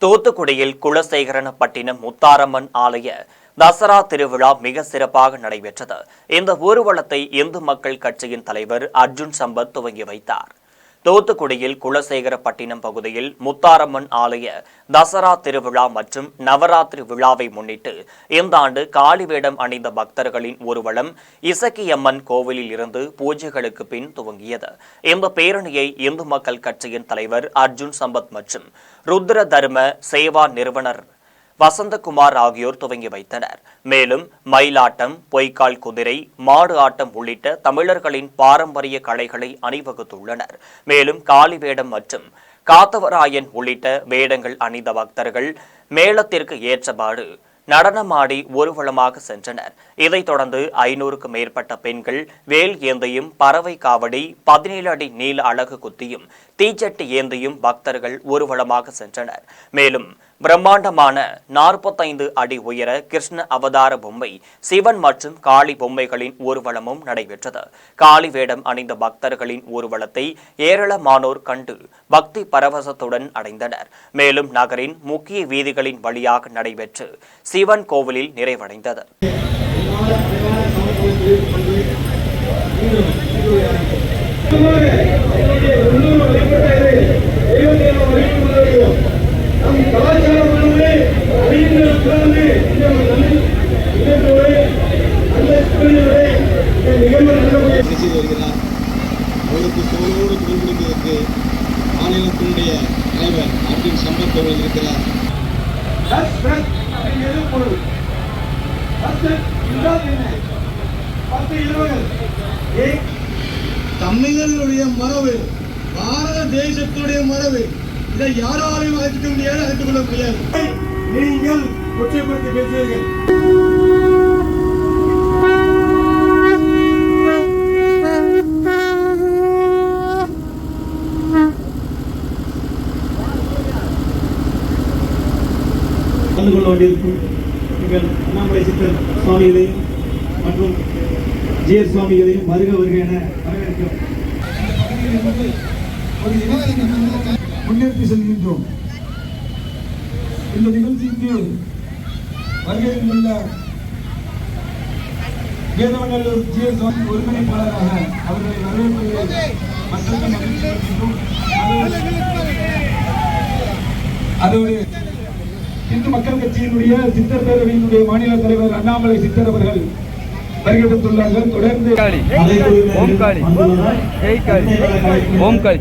தூத்துக்குடியில் குலசேகரனப்பட்டினம் முத்தாரம்மன் ஆலய தசரா திருவிழா மிக சிறப்பாக நடைபெற்றது. இந்த ஊர்வலத்தை இந்து மக்கள் கட்சியின் தலைவர் அர்ஜுன் சம்பத் துவங்கி வைத்தார். தூத்துக்குடியில் குலசேகரப்பட்டினம் பகுதியில் முத்தாரம்மன் ஆலய தசரா திருவிழா மற்றும் நவராத்திரி விழாவை முன்னிட்டு இந்த ஆண்டு காளி வேடம் அணிந்த பக்தர்களின் ஊர்வலம் இசக்கியம்மன் கோவிலில் இருந்து பூஜைகளுக்கு பின் துவங்கியது. இந்த பேரணியை இந்து மக்கள் கட்சியின் தலைவர் அர்ஜுன் சம்பத் மற்றும் ருத்ர தர்ம சேவா நிறுவனர் வசந்தகுமார் ஆகியோர் துவங்கி வைத்தனர். மேலும் மயிலாட்டம், பொய்க்கால் குதிரை, மாடு ஆட்டம் உள்ளிட்ட தமிழர்களின் பாரம்பரிய கலைகளை அணிவகுத்துள்ளனர். மேலும் காளி வேடம் மற்றும் காத்தவராயன் உள்ளிட்ட வேடங்கள் அணிந்த பக்தர்கள் மேளத்திற்கு ஏற்றபாடு நடனமாடி ஊர்வலமாக சென்றனர். இதைத் தொடர்ந்து 500க்கும் மேற்பட்ட பெண்கள் வேல் ஏந்தியும், பறவை காவடி, 17 அடி நீள அலகு குத்தியும், தீச்சட்டி ஏந்தியும் பக்தர்கள் ஊர்வலமாக சென்றனர். மேலும் பிரம்மாண்டமான 45 அடி உயர கிருஷ்ண அவதார பொம்மை, சிவன் மற்றும் காளி பொம்மைகளின் ஊர்வலமும் நடைபெற்றது. காளி வேடம் அணிந்த பக்தர்களின் ஊர்வலத்தை ஏராளமானோர் கண்டு பக்தி பரவசத்துடன் அடைந்தனர். மேலும் நகரின் முக்கிய வீதிகளின் வழியாக நடைபெற்று சிவன் கோவிலில் நிறைவடைந்தது. அவருக்கு தோளோடு குடிபிடிப்பதற்கு மாநிலத்தினுடைய தலைவர் அர்ஜுன் சம்பத் அவர்கள் இருக்கிறார். தமிழர்களுடைய மரபு, பாரத தேசத்துடைய மரபு, இதை யாராலையும் அழைத்துக்க முடியாது, அழைத்துக் கொள்ள முடியாது. நீங்கள் கொச்சைப்படுத்தி பேசுவீர்கள். கலந்து கொள்ள வேண்டியிருக்கும் எங்கள் அண்ணாமலை சித்தர் சுவாமிகளையும் மற்றும் ஜிஎஸ் சுவாமிகளையும் வருக வருக என வரவேற்கிறோம். முன்னேற்றி செல்கின்றோம். இந்த நிகழ்ச்சிக்கு வருகையில் உள்ள வேதவநல்லூர் ஜிஎஸ் சுவாமி ஒருங்கிணைப்பாளராக அவர்களை வரவேற்பது மக்களுக்கு மகிழ்ச்சி அளிக்கின்றோம். அதோடு இந்து மக்கள் கட்சியினுடைய சித்தர் பேரவையினுடைய மாநில தலைவர் அண்ணாமலை சித்தர் அவர்கள் வருகை தந்துள்ளார்கள். தொடர்ந்து ஓம் காளி, ஜெய் காளி, ஓம் காளி